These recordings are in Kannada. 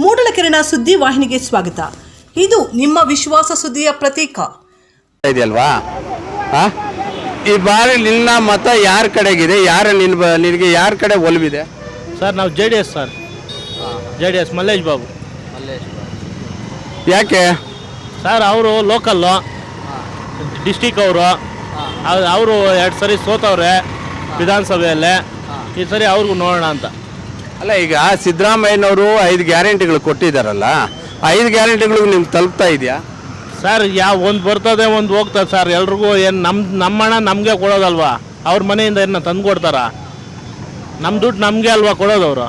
ಮೂಡಲಕೆರೆನ ಸುದ್ದಿ ವಾಹಿನಿಗೆ ಸ್ವಾಗತ. ಇದು ನಿಮ್ಮ ವಿಶ್ವಾಸ ಸುದ್ದಿಯ ಪ್ರತೀಕ ಇದೆಯಲ್ವಾ? ಈ ಬಾರಿ ನಿನ್ನ ಮತ ಯಾರ ಕಡೆಗಿದೆ? ನಿನಗೆ ಯಾರ ಕಡೆ ಒಲವಿದೆ? ಸರ್ ನಾವು JDS sir, JDS Mallesh Babu. ಯಾಕೆ ಸರ್ ಅವರು ಲೋಕಲ್ಲು ಡಿಸ್ಟಿಕ್ ಅವರು 2 ಸರಿ ಸೋತವ್ರೆ ವಿಧಾನಸಭೆಯಲ್ಲೇ. ಈ ಸರಿ ಅವ್ರಿಗೂ ನೋಡೋಣ ಅಂತ. ಅಲ್ಲ, ಈಗ ಸಿದ್ದರಾಮಯ್ಯನವರು 5 ಗ್ಯಾರಂಟಿಗಳು ಕೊಟ್ಟಿದ್ದಾರಲ್ಲ, 5 ಗ್ಯಾರಂಟಿಗಳು ನಿಮ್ಗೆ ತಲುಪ್ತಾ ಇದೆಯಾ? ಸರ್ ಒಂದು ಬರ್ತದೆ ಒಂದು ಹೋಗ್ತದೆ ಸರ್. ಎಲ್ರಿಗೂ ಏನು ನಮ್ಮ ಹಣ ನಮಗೆ ಕೊಡೋದಲ್ವಾ? ಅವ್ರ ಮನೆಯಿಂದ ಏನು ತಂದು ಕೊಡ್ತಾರ? ನಮ್ಮ ದುಡ್ಡು ನಮಗೆ ಅಲ್ವಾ ಕೊಡೋದವರು?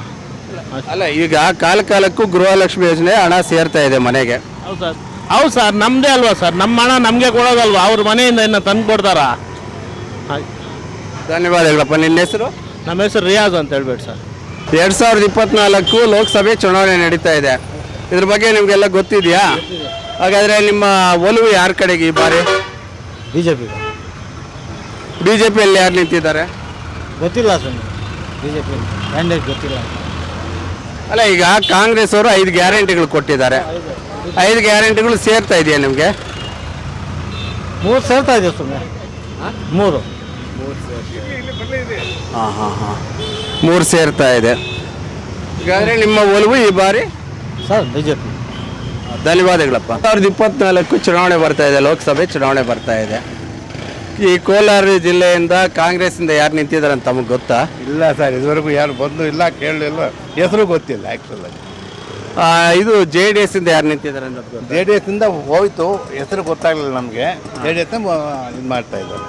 ಅಲ್ಲ, ಈಗ ಕಾಲಕ್ಕೂ ಗೃಹಲಕ್ಷ್ಮಿ ಯೋಜನೆ ಹಣ ಸೇರ್ತಾ ಇದೆ ಮನೆಗೆ. ಹೌದು ಸರ್, ನಮ್ಮದೇ ಅಲ್ವಾ ಸರ್? ನಮ್ಮ ಹಣ ನಮಗೆ ಕೊಡೋದಲ್ವಾ? ಅವ್ರ ಮನೆಯಿಂದ ಏನು ತಂದು ಕೊಡ್ತಾರ? ಧನ್ಯವಾದಗಳಪ್ಪ. ನಿನ್ನ ಹೆಸರು? ನಮ್ಮ ಹೆಸರು ರಿಯಾಜ್ ಅಂತ ಹೇಳ್ಬೇಡಿ ಸರ್. 2024 ಲೋಕಸಭೆ ಚುನಾವಣೆ ನಡೀತಾ ಇದೆ. ಇದ್ರ ಬಗ್ಗೆ ನಿಮಗೆಲ್ಲ ಗೊತ್ತಿದೆಯಾ? ಹಾಗಾದರೆ ನಿಮ್ಮ ಒಲವು ಯಾರ ಕಡೆಗೆ ಈ ಬಾರಿ? ಬಿಜೆಪಿಯಲ್ಲಿ ಯಾರು ನಿಂತಿದ್ದಾರೆ? ಗೊತ್ತಿಲ್ಲ ಸರ್, ಬಿಜೆಪಿ ಕ್ಯಾಂಡಿಡೇಟ್ ಗೊತ್ತಿಲ್ಲ. ಅಲ್ಲ, ಈಗ ಕಾಂಗ್ರೆಸ್ ಅವರು 5 ಗ್ಯಾರಂಟಿಗಳು ಕೊಟ್ಟಿದ್ದಾರೆ. 5 ಗ್ಯಾರಂಟಿಗಳು ಸೇರ್ತಾ ಇದೆಯಾ ನಿಮಗೆ? 3 ಸೇರ್ತಾ ಇದೆ ಸುಮ್ಮನೆ. 3 3 ಸೇರ್ತಾ ಇದೆ. ಹಾಗಾದರೆ ನಿಮ್ಮ ಒಲವು ಈ ಬಾರಿ ಸರ್ ಬಿಜೆಪಿ. ಧನ್ಯವಾದಗಳಪ್ಪ. 2024 ಚುನಾವಣೆ ಬರ್ತಾ ಇದೆ, ಲೋಕಸಭೆ ಚುನಾವಣೆ ಬರ್ತಾ ಇದೆ. ಈ ಕೋಲಾರ ಜಿಲ್ಲೆಯಿಂದ ಕಾಂಗ್ರೆಸ್ಸಿಂದ ಯಾರು ನಿಂತಿದ್ದಾರೆ ಅಂತ ತಮಗೆ ಗೊತ್ತಾ? ಇಲ್ಲ ಸರ್, ಇದುವರೆಗೂ ಯಾರು ಬಂದು ಇಲ್ಲ, ಕೇಳಲಿಲ್ಲ, ಹೆಸರು ಗೊತ್ತಿಲ್ಲ ಆ್ಯಕ್ಚುಲಾಗಿ. ಇದು JDS ಇಂದ ಯಾರು ನಿಂತಿದ್ದಾರೆ ಅಂತ ಗೊತ್ತಾ? JDS ಇಂದ ಹೋಯ್ತು, ಹೆಸರು ಗೊತ್ತಾಗಲಿಲ್ಲ ನಮಗೆ. JDS ಇದು ಮಾಡ್ತಾ ಇದ್ದಾರೆ.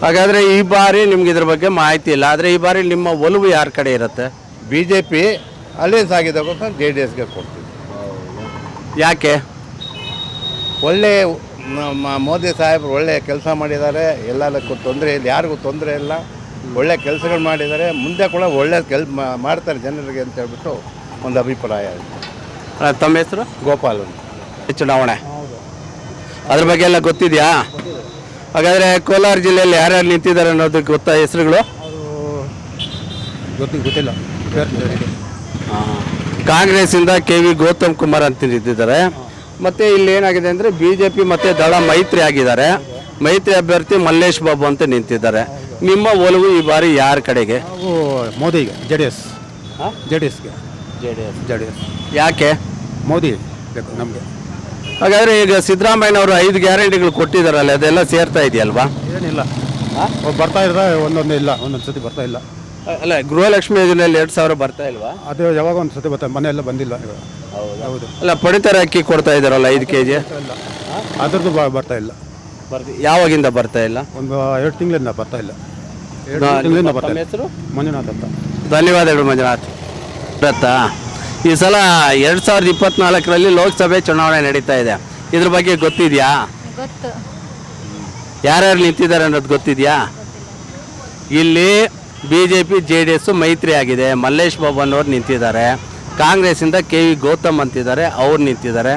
ಹಾಗಾದರೆ ಈ ಬಾರಿ ನಿಮ್ಗೆ ಇದ್ರ ಬಗ್ಗೆ ಮಾಹಿತಿ ಇಲ್ಲ. ಆದರೆ ಈ ಬಾರಿ ನಿಮ್ಮ ಒಲವು ಯಾರ ಕಡೆ ಇರುತ್ತೆ? BJP ಅಲಯನ್ಸ್ ಆಗಿದ್ದಕ್ಕೋಸ್ಕರ JDSಗೆ ಕೊಡ್ತೀವಿ. ಯಾಕೆ? ಒಳ್ಳೆ ಮೋದಿ ಸಾಹೇಬರು ಒಳ್ಳೆ ಕೆಲಸ ಮಾಡಿದ್ದಾರೆ. ಎಲ್ಲದಕ್ಕೂ ತೊಂದರೆ ಇಲ್ಲ, ಯಾರಿಗೂ ತೊಂದರೆ ಇಲ್ಲ. ಒಳ್ಳೆ ಕೆಲಸಗಳು ಮಾಡಿದ್ದಾರೆ. ಮುಂದೆ ಕೂಡ ಒಳ್ಳೆ ಮಾಡ್ತಾರೆ ಜನರಿಗೆ ಅಂತ ಹೇಳ್ಬಿಟ್ಟು ಒಂದು ಅಭಿಪ್ರಾಯ ಇದೆ. ತಮ್ಮ ಹೆಸರು? ಗೋಪಾಲ್ ಅಂತ. ಚುನಾವಣೆ ಅದ್ರ ಬಗ್ಗೆ ಎಲ್ಲ ಗೊತ್ತಿದೆಯಾ? ಹಾಗಾದರೆ ಕೋಲಾರ ಜಿಲ್ಲೆಯಲ್ಲಿ ಯಾರ್ಯಾರು ನಿಂತಿದ್ದಾರೆ ಅನ್ನೋದಕ್ಕೆ ಗೊತ್ತಾ ಹೆಸರುಗಳು? ಗೊತ್ತಿಲ್ಲ. ಕಾಂಗ್ರೆಸ್ಸಿಂದ KV ಗೌತಮ್ ಕುಮಾರ್ ಅಂತ ನಿಂತಿದ್ದಾರೆ. ಮತ್ತು ಇಲ್ಲಿ ಏನಾಗಿದೆ ಅಂದರೆ BJP ಮತ್ತು ದಳ ಮೈತ್ರಿ ಆಗಿದ್ದಾರೆ. ಮೈತ್ರಿ ಅಭ್ಯರ್ಥಿ ಮಲ್ಲೇಶ್ ಬಾಬು ಅಂತ ನಿಂತಿದ್ದಾರೆ. ನಿಮ್ಮ ಒಲವು ಈ ಬಾರಿ ಯಾರ ಕಡೆಗೆ? ಮೋದಿಗೆ, JDS. ಯಾಕೆ? ಮೋದಿ ಬೇಕು ನಮಗೆ. ಹಾಗಾದರೆ ಈಗ ಸಿದ್ದರಾಮಯ್ಯನವರು 5 ಗ್ಯಾರಂಟಿಗಳು ಕೊಟ್ಟಿದ್ದಾರಲ್ಲ, ಅದೆಲ್ಲ ಸೇರ್ತಾ ಇದೆಯಲ್ವಾ? ಏನಿಲ್ಲ, ಬರ್ತಾ ಇದ್ದಾರೆ, ಒಂದೊಂದು ಇಲ್ಲ, ಒಂದೊಂದು ಸತಿ ಬರ್ತಾ ಇಲ್ಲ. ಅಲ್ಲ, ಗೃಹಲಕ್ಷ್ಮಿ ಯೋಜನೆಯಲ್ಲಿ 2,000 ಬರ್ತಾ ಇಲ್ವಾ? ಅದು ಯಾವಾಗ ಒಂದು ಸತಿ ಬರ್ತಾ, ಮನೆಯೆಲ್ಲ ಬಂದಿಲ್ಲ. ಹೌದು. ಅಲ್ಲ, ಪಡಿತರ ಅಕ್ಕಿ ಕೊಡ್ತಾ ಇದ್ದಾರಲ್ಲ 5 kg, ಅದರದ್ದು ಬರ್ತಾ ಇಲ್ಲ. ಯಾವಾಗಿಂದ ಬರ್ತಾ ಇಲ್ಲ? ಒಂದು 2 ತಿಂಗಳಿಂದ ಬರ್ತಾ ಇಲ್ಲ. 2 ತಿಂಗಳಿಂದ ಬರ್ತಾ ಇಲ್ಲ. ಹೆಸರು? ಮಂಜುನಾಥ್ ಅಂತ. ಧನ್ಯವಾದಗಳು ಮಂಜುನಾಥ್. ಈ ಸಲ 2024ರಲ್ಲಿ ಲೋಕಸಭೆ ಚುನಾವಣೆ ನಡೀತಾ ಇದೆ. ಇದ್ರ ಬಗ್ಗೆ ಗೊತ್ತಿದೆಯಾ? ಗೊತ್ತು. ಯಾರ್ಯಾರು ನಿಂತಿದ್ದಾರೆ ಅನ್ನೋದು ಗೊತ್ತಿದೆಯಾ? ಇಲ್ಲಿ BJP JDS ಮೈತ್ರಿ ಆಗಿದೆ. ಮಲ್ಲೇಶ್ ಬಾಬು ಅನ್ನೋರು ನಿಂತಿದ್ದಾರೆ. ಕಾಂಗ್ರೆಸ್ಸಿಂದ KV ಗೌತಮ್ ಅಂತಿದ್ದಾರೆ, ಅವ್ರು ನಿಂತಿದ್ದಾರೆ.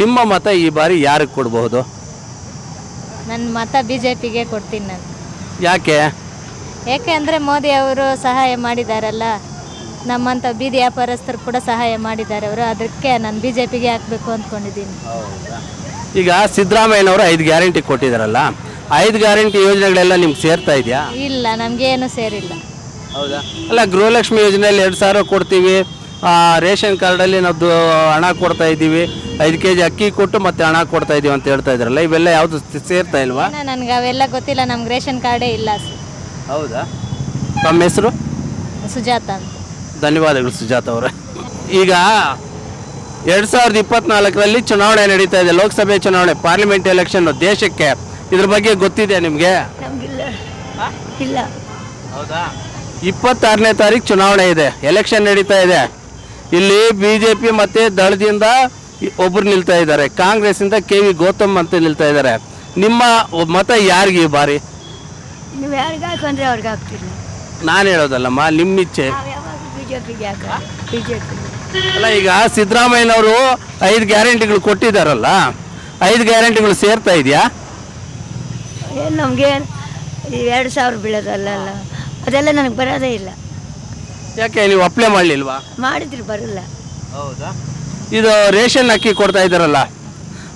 ನಿಮ್ಮ ಮತ ಈ ಬಾರಿ ಯಾರಿಗೆ ಕೊಡಬಹುದು? ನನ್ನ ಮತ BJPಗೆ ಕೊಡ್ತೀನಿ ನಾನು. ಯಾಕೆ? ಯಾಕೆ ಅಂದರೆ ಮೋದಿ ಅವರು ಸಹಾಯ ಮಾಡಿದಾರಲ್ಲ, ನಮ್ಮಂಥ ಬೀದಿ ವ್ಯಾಪಾರಸ್ಥರು ಕೂಡ ಸಹಾಯ ಮಾಡಿದ್ದಾರೆ ಅವರು. ಅದಕ್ಕೆ ನಾನು BJPಗೆ ಹಾಕಬೇಕು ಅಂದ್ಕೊಂಡಿದ್ದೀನಿ. ಈಗ ಸಿದ್ದರಾಮಯ್ಯನವರು 5 ಗ್ಯಾರಂಟಿ ಕೊಟ್ಟಿದ್ದಾರಲ್ಲ, 5 ಗ್ಯಾರಂಟಿ ಯೋಜನೆಗಳೆಲ್ಲ ನಿಮ್ಗೆ ಸೇರ್ತಾ ಇದೆಯಾ? ಇಲ್ಲ, ನಮಗೇನು ಸೇರಿಲ್ಲ. ಹೌದಾ? ಅಲ್ಲ, ಗೃಹಲಕ್ಷ್ಮಿ ಯೋಜನೆಯಲ್ಲಿ 2,000 ಕೊಡ್ತೀವಿ, ರೇಷನ್ ಕಾರ್ಡಲ್ಲಿ ನಾವು ಹಣ ಕೊಡ್ತಾ ಇದ್ದೀವಿ, 5 kg ಅಕ್ಕಿ ಕೊಟ್ಟು ಮತ್ತೆ ಹಣ ಕೊಡ್ತಾ ಇದ್ದೀವಿ ಅಂತ ಹೇಳ್ತಾ ಇದ್ರಲ್ಲ, ಇವೆಲ್ಲ ಯಾವುದು ಸೇರ್ತಾ ಇಲ್ವಾ? ನನಗೆ ಅವೆಲ್ಲ ಗೊತ್ತಿಲ್ಲ, ನಮ್ಗೆ ರೇಷನ್ ಕಾರ್ಡೇ ಇಲ್ಲ. ಹೌದಾ? ತಮ್ಮ ಹೆಸರು? ಸುಜಾತ ಅಂತ. ಧನ್ಯವಾದಗಳು ಸುಜಾತ ಅವರೇ. ಈಗ 2024ರಲ್ಲಿ ಚುನಾವಣೆ ನಡೀತಾ ಇದೆ, ಲೋಕಸಭೆ ಚುನಾವಣೆ, ಪಾರ್ಲಿಮೆಂಟ್ ಎಲೆಕ್ಷನ್ ದೇಶಕ್ಕೆ. ಇದ್ರ ಬಗ್ಗೆ ಗೊತ್ತಿದೆ ನಿಮಗೆ? ಇಲ್ಲ. ಹೌದಾ? 26ನೇ ತಾರೀಕು ಚುನಾವಣೆ ಇದೆ, ಎಲೆಕ್ಷನ್ ನಡೀತಾ ಇದೆ. ಇಲ್ಲಿ BJP ಮತ್ತು ದಳದಿಂದ ಒಬ್ಬರು ನಿಲ್ತಾ ಇದ್ದಾರೆ, ಕಾಂಗ್ರೆಸ್ಸಿಂದ KV ಗೌತಮ್ ಅಂತ ನಿಲ್ತಾ ಇದ್ದಾರೆ. ನಿಮ್ಮ ಮತ ಯಾರಿಗೆ ಈ ಬಾರಿ? ನೀವು ಯಾರಿಗೆ ಹಾಕೊಂಡ್ರೆ ಅವ್ರಿಗೆ ಹಾಕ್ತಿಲ್ಲ. ನಾನು ಹೇಳೋದಲ್ಲಮ್ಮ, ನಿಮ್ಮ ಇಚ್ಛೆ. BJPಗೆ BJP. ಅಲ್ಲ, ಈಗ ಸಿದ್ದರಾಮಯ್ಯನವರು 5 ಗ್ಯಾರಂಟಿಗಳು ಕೊಟ್ಟಿದ್ದಾರಲ್ಲ, 5 ಗ್ಯಾರಂಟಿಗಳು ಸೇರ್ತಾ ಇದೆಯಾ? ಏನು ನಮಗೆ 2,000 ಬೀಳೋದಲ್ಲ, ಅದೆಲ್ಲ ನನಗೆ ಬರೋದೇ ಇಲ್ಲ. ಯಾಕೆ ನೀವು ಅಪ್ಲೈ ಮಾಡಲಿಲ್ವಾ? ಮಾಡಿದ್ರು ಬರಲ್ಲ. ಹೌದಾ? ಇದು ರೇಷನ್ ಅಕ್ಕಿ ಕೊಡ್ತಾ ಇದ್ದಾರಲ್ಲ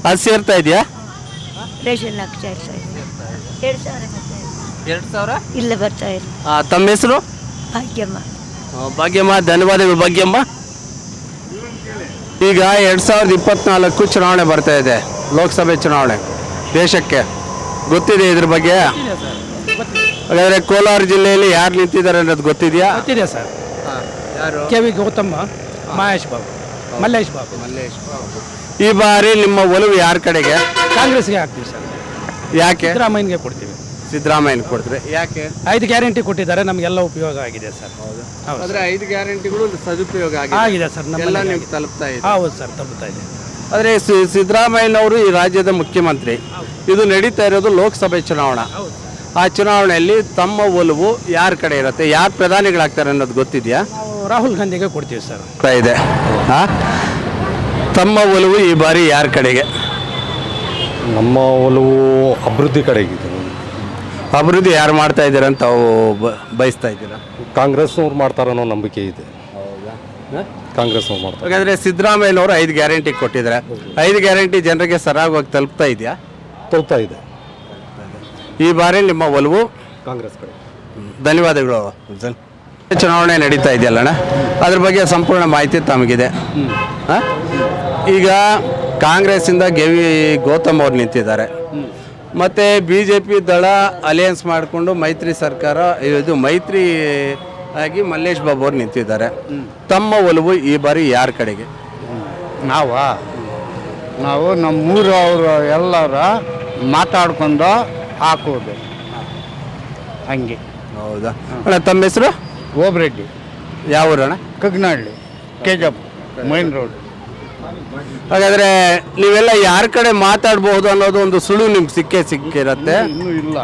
ಅದು ಸೇರ್ತಾ ಇದೆಯಾ? ರೇಷನ್ ಹಾಕ್ತಾ ಇರ್ತಾರೆ 2,000 ಇಲ್ಲ ಬರ್ತಾ ಇಲ್ಲ. ತಮ್ಮ ಹೆಸರು? ಭಾಗ್ಯಮ್ಮ. ಭಾಗ್ಯಮ್ಮ, ಧನ್ಯವಾದಗಳು ಭಾಗ್ಯಮ್ಮ. ಈಗ 2024 ಚುನಾವಣೆ ಬರ್ತಾ ಇದೆ, ಲೋಕಸಭೆ ಚುನಾವಣೆ ದೇಶಕ್ಕೆ ಗೊತ್ತಿದೆ ಇದ್ರ ಬಗ್ಗೆ? ಹಾಗಾದ್ರೆ ಕೋಲಾರ ಜಿಲ್ಲೆಯಲ್ಲಿ ಯಾರು ನಿಂತಿದ್ದಾರೆ ಅನ್ನೋದು ಗೊತ್ತಿದೆಯಾ? ಗೊತ್ತಿದೆ ಸರ್. ಯಾರು? ಕೆ ವಿ ಗೌತಮ್ಮ, ಮಹೇಶ್ ಬಾಬು, ಮಲ್ಲೇಶ್ ಬಾಬು. ಈ ಬಾರಿ ನಿಮ್ಮ ಒಲವು ಯಾರ ಕಡೆಗೆ? ಕಾಂಗ್ರೆಸ್ಗೆ ಹಾಕ್ತೀವಿ ಸರ್. ಯಾಕೆ? ಸಿದ್ದರಾಮಯ್ಯಗೆ ಕೊಡ್ತೀವಿ. ಸಿದ್ದರಾಮಯ್ಯನ ಕೊಡ್ತಾರೆ. ಯಾಕೆ? 5 ಗ್ಯಾರಂಟಿ ಕೊಟ್ಟಿದ್ದಾರೆ, ನಮಗೆಲ್ಲ ಉಪಯೋಗ ಆಗಿದೆ ಸರ್. ಹೌದು ಆದರೆ 5 ಗ್ಯಾರಂಟಿಗಳು ಸದುಪಯೋಗ ಆಗಿದೆ ಸರ್. ಎಲ್ಲ ನಮ್ಮೆಲ್ಲ ನಿಮ್ಗೆ ತಲುಪ್ತಾ ಇದೆ. ಹೌದು ಸರ್, ತಲುಪ್ತಾ ಇದೆ. ಆದರೆ ಸಿದ್ದರಾಮಯ್ಯನವರು ಈ ರಾಜ್ಯದ ಮುಖ್ಯಮಂತ್ರಿ. ಇದು ನಡೀತಾ ಇರೋದು ಲೋಕಸಭೆ ಚುನಾವಣಾ. ಆ ಚುನಾವಣೆಯಲ್ಲಿ ತಮ್ಮ ಒಲವು ಯಾರ ಕಡೆ ಇರುತ್ತೆ, ಯಾರು ಪ್ರಧಾನಿಗಳಾಗ್ತಾರೆ ಅನ್ನೋದು ಗೊತ್ತಿದೆಯಾ? ನಾವು ರಾಹುಲ್ ಗಾಂಧಿಗೆ ಕೊಡ್ತೀವಿ ಸರ್. ಇದೆ. ತಮ್ಮ ಒಲವು ಈ ಬಾರಿ ಯಾರ ಕಡೆಗೆ? ನಮ್ಮ ಒಲವು ಅಭಿವೃದ್ಧಿ ಕಡೆಗಿದೆ. ಅಭಿವೃದ್ಧಿ ಯಾರು ಮಾಡ್ತಾ ಇದ್ದೀರಾ ಅಂತ ತಾವು ಬಯಸ್ತಾ ಇದ್ದೀರಾ? ಕಾಂಗ್ರೆಸ್ನವ್ರು ಮಾಡ್ತಾರೆ ಅನ್ನೋ ನಂಬಿಕೆ ಇದೆ. ಕಾಂಗ್ರೆಸ್ನವ್ರು ಮಾಡ್ತಾರೆ. ಹಾಗಾದರೆ ಸಿದ್ದರಾಮಯ್ಯನವರು 5 ಗ್ಯಾರಂಟಿ ಕೊಟ್ಟಿದ್ದಾರೆ. 5 ಗ್ಯಾರಂಟಿ ಜನರಿಗೆ ಸರಾಗವಾಗಿ ತಲುಪ್ತಾ ಇದೆಯಾ? ತಲುಪ್ತಾ ಇದೆ. ಈ ಬಾರಿ ನಿಮ್ಮ ಒಲವು ಕಾಂಗ್ರೆಸ್ ಕಡೆ. ಧನ್ಯವಾದಗಳು. ಚುನಾವಣೆ ನಡೀತಾ ಇದೆಯಲ್ಲಣ್ಣ, ಅದ್ರ ಬಗ್ಗೆ ಸಂಪೂರ್ಣ ಮಾಹಿತಿ ತಮಗಿದೆ. ಈಗ ಕಾಂಗ್ರೆಸ್ಸಿಂದ ಗೌತಮ್ ಅವ್ರು ನಿಂತಿದ್ದಾರೆ, ಮತ್ತು BJP ದಳ ಅಲಯನ್ಸ್ ಮಾಡಿಕೊಂಡು ಮೈತ್ರಿ ಸರ್ಕಾರ, ಇದು ಮೈತ್ರಿ ಆಗಿ ಮಲ್ಲೇಶ್ ಬಾಬು ಅವ್ರು ನಿಂತಿದ್ದಾರೆ. ತಮ್ಮ ಒಲವು ಈ ಬಾರಿ ಯಾರ ಕಡೆಗೆ? ನಾವು ನಮ್ಮೂರು ಅವರು ಎಲ್ಲರ ಮಾತಾಡ್ಕೊಂಡು ಹಾಕೋದು ಹಂಗೆ. ಹೌದಾ ಅಣ್ಣ? ತಮ್ಮ ಹೆಸರು? ಓಬ್ರೆಡ್ಡಿ. ಯಾವ ಊರಣ್ಣ? ಕಗ್ನಹಳ್ಳಿ, ಕೆಜಪ್ ಮೈನ್ ರೋಡ್. ಹಾಗಾದರೆ ನೀವೆಲ್ಲ ಯಾರ ಕಡೆ ಮಾತಾಡ್ಬೋದು ಅನ್ನೋದು ಒಂದು ಸುಳು ನಿಮ್ಗೆ ಸಿಕ್ಕಿರತ್ತೆ. ಇನ್ನೂ ಇಲ್ಲ,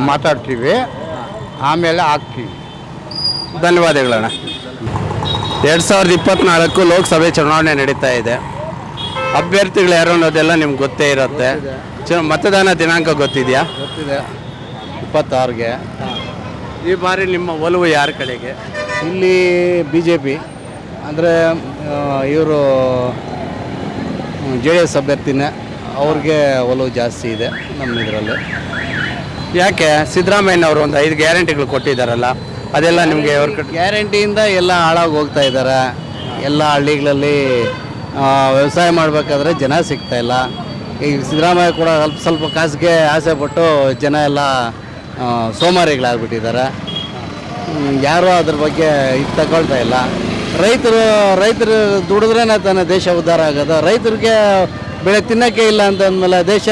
ಮಾತಾಡ್ತೀವಿ, ಆಮೇಲೆ ಹಾಕ್ತೀವಿ. ಧನ್ಯವಾದಗಳಣ್ಣ. 2024 ಲೋಕಸಭೆ ಚುನಾವಣೆ ನಡೀತಾ ಇದೆ. ಅಭ್ಯರ್ಥಿಗಳು ಯಾರು ಅನ್ನೋದೆಲ್ಲ ನಿಮ್ಗೆ ಗೊತ್ತೇ ಇರುತ್ತೆ. ಮತದಾನ ದಿನಾಂಕ ಗೊತ್ತಿದೆಯಾ? ಗೊತ್ತಿದೆ, 26ಗೆ. ಈ ಬಾರಿ ನಿಮ್ಮ ಒಲವು ಯಾರ ಕಡೆಗೆ? ಇಲ್ಲಿ BJP ಅಂದರೆ ಇವರು JDS ಅಭ್ಯರ್ಥಿನೇ, ಅವ್ರಿಗೆ ಒಲವು ಜಾಸ್ತಿ ಇದೆ ನಮ್ಮ ಇದರಲ್ಲಿ. ಯಾಕೆ? ಸಿದ್ದರಾಮಯ್ಯನವರು ಒಂದು 5 ಗ್ಯಾರಂಟಿಗಳು ಕೊಟ್ಟಿದ್ದಾರಲ್ಲ, ಅದೆಲ್ಲ ನಿಮಗೆ ಅವ್ರ ಗ್ಯಾರಂಟಿಯಿಂದ ಎಲ್ಲ ಹಾಳಾಗಿ ಹೋಗ್ತಾ ಇದ್ದಾರೆ. ಎಲ್ಲ ಹಳ್ಳಿಗಳಲ್ಲಿ ವ್ಯವಸಾಯ ಮಾಡಬೇಕಾದ್ರೆ ಜನ ಸಿಗ್ತಾಯಿಲ್ಲ. ಈಗ ಸಿದ್ದರಾಮಯ್ಯ ಕೂಡ ಸ್ವಲ್ಪ ಕಾಸಿಗೆ ಆಸೆ ಪಟ್ಟು ಜನ ಎಲ್ಲ ಸೋಮಾರಿಗಳಾಗ್ಬಿಟ್ಟಿದ್ದಾರೆ. ಯಾರೂ ಅದ್ರ ಬಗ್ಗೆ ಇದು ತಗೊಳ್ತಾ ಇಲ್ಲ. ರೈತರು ದುಡಿದ್ರೇ ತಾನೇ ದೇಶ ಉದ್ಧಾರ ಆಗೋದು. ರೈತರಿಗೆ ಬೆಳೆ ತಿನ್ನೋಕ್ಕೆ ಇಲ್ಲ ಅಂತ ಅಂದಮೇಲೆ ದೇಶ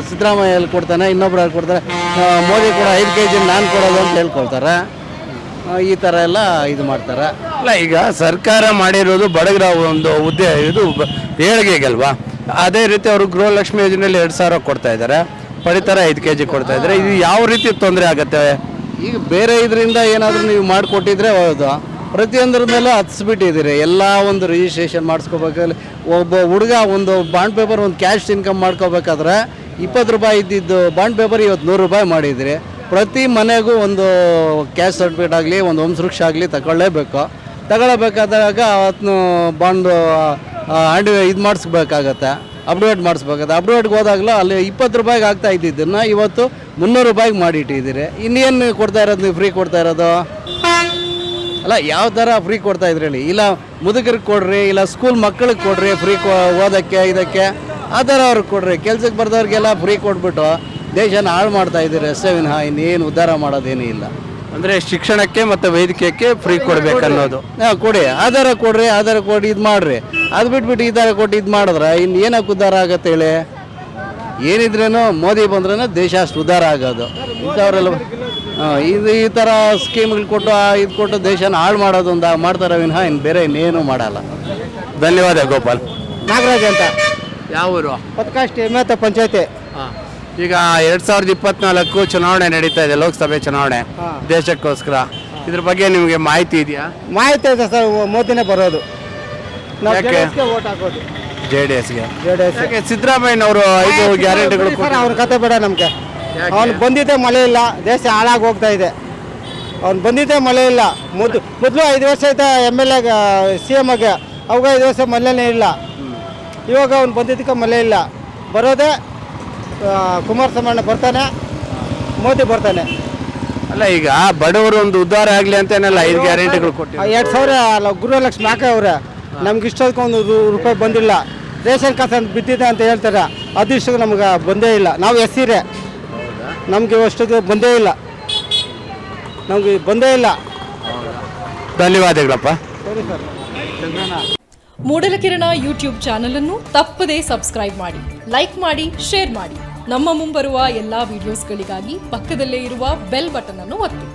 ಸಿದ್ದರಾಮಯ್ಯ ಎಲ್ಲಿ ಕೊಡ್ತಾನೆ, ಇನ್ನೊಬ್ರು ಎಲ್ಲಿ ಕೊಡ್ತಾರೆ? ಮೋದಿ ಕೂಡ 5 kg ನಾನು ಕೊಡೋದು ಅಂತ ಹೇಳ್ಕೊಳ್ತಾರೆ. ಈ ಥರ ಎಲ್ಲ ಇದು ಮಾಡ್ತಾರೆ. ಇಲ್ಲ, ಈಗ ಸರ್ಕಾರ ಮಾಡಿರೋದು ಬಡಗರ ಒಂದು ಇದು ಏಳಿಗೆಗಲ್ವಾ? ಅದೇ ರೀತಿ ಅವರು ಗೃಹಲಕ್ಷ್ಮಿ ಯೋಜನೆಯಲ್ಲಿ 2,000 ಕೊಡ್ತಾ ಇದ್ದಾರೆ, ಪಡಿತರ 5 kg ಕೊಡ್ತಾ ಇದ್ದಾರೆ. ಇದು ಯಾವ ರೀತಿ ತೊಂದರೆ ಆಗುತ್ತೆ? ಈಗ ಬೇರೆ ಇದರಿಂದ ಏನಾದರೂ ನೀವು ಮಾಡಿಕೊಟ್ಟಿದ್ರೆ ಹೌದು, ಪ್ರತಿಯೊಂದ್ರ ಮೇಲೂ ಹತ್ಸ್ಬಿಟ್ಟಿದ್ದೀರಿ. ಎಲ್ಲ ಒಂದು ರಿಜಿಸ್ಟ್ರೇಷನ್ ಮಾಡಿಸ್ಕೋಬೇಕಾದ್ರೆ ಒಬ್ಬ ಹುಡುಗ ಒಂದು ಬಾಂಡ್ ಪೇಪರ್, ಒಂದು ಕ್ಯಾಶ್ ಇನ್ಕಮ್ ಮಾಡ್ಕೋಬೇಕಾದ್ರೆ 20 ರೂಪಾಯಿ ಇದ್ದಿದ್ದು ಬಾಂಡ್ ಪೇಪರ್ ಇವತ್ತು 100 ರೂಪಾಯಿ ಮಾಡಿದ್ರಿ. ಪ್ರತಿ ಮನೆಗೂ ಒಂದು ಕ್ಯಾಶ್ ಸರ್ಟಿಫಿಕೇಟ್ ಆಗಲಿ, ಒಂದು ವಂಶವೃಕ್ಷ ಆಗಲಿ ತಗೊಳ್ಳೇಬೇಕಾದಾಗ ಅವತ್ತು ಬಾಂಡು ಇದು ಮಾಡಿಸ್ಬೇಕಾಗತ್ತೆ, ಅಪ್ಡೇಟ್ ಮಾಡಿಸ್ಬೇಕಾಗತ್ತೆ. ಅಪ್ಡೇಟ್ಗೆ ಹೋದಾಗಲೂ ಅಲ್ಲಿ 20 ರೂಪಾಯಿಗೆ ಆಗ್ತಾ ಇದ್ದಿದ್ದನ್ನು ಇವತ್ತು 300 ರೂಪಾಯಿಗೆ ಮಾಡಿಟ್ಟಿದ್ದೀರಿ. ಇನ್ನೇನು ಕೊಡ್ತಾ ಇರೋದು ನೀವು? ಫ್ರೀ ಕೊಡ್ತಾ ಇರೋದು ಅಲ್ಲ, ಯಾವ ಥರ ಫ್ರೀ ಕೊಡ್ತಾ ಇದ್ರಿ ಹೇಳಿ? ಇಲ್ಲ ಮುದುಕರಿಗೆ ಕೊಡ್ರಿ, ಇಲ್ಲ ಸ್ಕೂಲ್ ಮಕ್ಕಳಿಗೆ ಕೊಡ್ರಿ ಫ್ರೀ ಓದೋಕ್ಕೆ ಇದಕ್ಕೆ, ಆ ಥರ ಅವ್ರಿಗೆ ಕೊಡ್ರಿ. ಕೆಲ್ಸಕ್ಕೆ ಬರ್ದವ್ರಿಗೆಲ್ಲ ಫ್ರೀ ಕೊಟ್ಬಿಟ್ಟು ದೇಶನ ಹಾಳು ಮಾಡ್ತಾ ಇದ್ದೀರಿ ಅಷ್ಟೇ ವಿನಃ ಇನ್ನೇನು ಉದ್ಧಾರ ಮಾಡೋದೇನೂ ಇಲ್ಲ. ಅಂದರೆ ಶಿಕ್ಷಣಕ್ಕೆ ಮತ್ತು ವೈದ್ಯಕೀಯಕ್ಕೆ ಫ್ರೀ ಕೊಡಬೇಕನ್ನೋದು. ಕೊಡಿ, ಆಧಾರ ಕೊಡ್ರಿ, ಆಧಾರ ಕೊಡಿ, ಇದು ಮಾಡಿರಿ. ಅದು ಬಿಟ್ಬಿಟ್ಟು ಈ ಥರ ಕೊಟ್ಟು ಇದು ಮಾಡಿದ್ರೆ ಇನ್ನು ಏನಕ್ಕೆ ಉದ್ಧಾರ ಆಗತ್ತೆ ಹೇಳಿ? ಏನಿದ್ರೇನು ಮೋದಿ ಬಂದ್ರೂ ದೇಶ ಅಷ್ಟು ಉದ್ಧಾರ ಆಗೋದು. ಇಂಥವ್ರೆಲ್ಲ ಈ ಥರ ಸ್ಕೀಮ್ಗಳು ಕೊಟ್ಟು ಇದು ಕೊಟ್ಟು ದೇಶನ ಹಾಳು ಮಾಡೋದು ಮಾಡ್ತಾರೆ ವಿನಃ ಇನ್ನು ಬೇರೆ ಇನ್ನೇನು ಮಾಡಲ್ಲ. ಧನ್ಯವಾದ ಗೋಪಾಲ್. ನಾಗರಾಜ್ ಅಂತ, ಯಾವ ಊರು? ಪತ್ಕಾಷ್ಟಿ ಮೇತ ಪಂಚಾಯತಿ. ಈಗ 2024 ಚುನಾವಣೆ ನಡೀತಾ ಇದೆ, ಲೋಕಸಭೆ ಚುನಾವಣೆ ದೇಶಕ್ಕೋಸ್ಕರ. ಇದ್ರ ಬಗ್ಗೆ ನಿಮಗೆ ಮಾಹಿತಿ ಇದೆಯಾ? ಮಾಹಿತಿ ಇದೆ ಸರ್, ಮೋದಿನೇ ಬರೋದು. ನಾವು ಯಾಕೆ? JDS ಗೆ ವೋಟ್ ಹಾಕೋದು. JDSಗೆ. JDS. ಯಾಕೆ? ಸಿದ್ದರಾಮಯ್ಯನವರು 5 ಗ್ಯಾರಂಟಿಗಳು ಅವ್ನ ಕತೆ ಬೇಡ ನಮಗೆ. ಅವ್ನು ಬಂದಿದ್ದೇ ಮಳೆ ಇಲ್ಲ, ದೇಶ ಹಾಳಾಗಿ ಹೋಗ್ತಾ ಇದೆ. ಅವ್ನು ಬಂದಿದ್ದೇ ಮಳೆ ಇಲ್ಲ. ಮೊದಲು 5 ವರ್ಷ ಆಯ್ತಾ MLA CM ಆಗಿ, ಅವಾಗ 5 ವರ್ಷ ಮಲ್ಯನೇ ಇಲ್ಲ. ಇವಾಗ ಅವ್ನು ಬಂದಿದ್ದಕ್ಕೆ ಮಲ್ಯ ಇಲ್ಲ. ಬರೋದೇ ಕುಮಾರಸ್ವಾಮಿ ಬರ್ತಾನೆ, ಮೋದಿ ಬರ್ತಾನೆ. ಅಲ್ಲ ಈಗ ಬಡವರು ಒಂದು ಉದ್ಧಾರ ಆಗಲಿ ಅಂತೇನಲ್ಲ 5 ಗ್ಯಾರಂಟಿಗಳು ಕೊಟ್ಟಿದ್ದಾರೆ. 2,000 ಅಲ್ಲ ಗೃಹಲಕ್ಷ್ಮಿ ಹಾಕವ್ರೆ. ನಮ್ಗೆ ಇಷ್ಟೊಂದು ರೂಪಾಯಿ ಬಂದಿಲ್ಲ. ರೇಷನ್ ಕಾರ್ಡ್ ಅಂತ ಬಿದ್ದಿದೆ ಅಂತ ಹೇಳ್ತಾರೆ, ಅದು ಇಷ್ಟು ನಮ್ಗೆ ಬಂದೇ ಇಲ್ಲ. ನಾವು ಎಸ್ಸಿರೇ, ನಮಗೆ ಅಷ್ಟೊಂದು ಬಂದೇ ಇಲ್ಲ, ನಮಗೆ ಬಂದೇ ಇಲ್ಲ. ಧನ್ಯವಾದಗಳಪ್ಪ. ಸರಿ ಸರ್. ಮೂಡಲಕಿರಣ ಯೂಟ್ಯೂಬ್ ಚಾನಲ್ ಅನ್ನು ತಪ್ಪದೇ ಸಬ್ಸ್ಕ್ರೈಬ್ ಮಾಡಿ, ಲೈಕ್ ಮಾಡಿ, ಶೇರ್ ಮಾಡಿ. ನಮ್ಮ ಮುಂಬರುವ ಎಲ್ಲಾ ವಿಡಿಯೋಸ್ಗಳಿಗಾಗಿ ಪಕ್ಕದಲ್ಲೇ ಇರುವ ಬೆಲ್ ಬಟನ್ ಅನ್ನು ಒತ್ತಿ.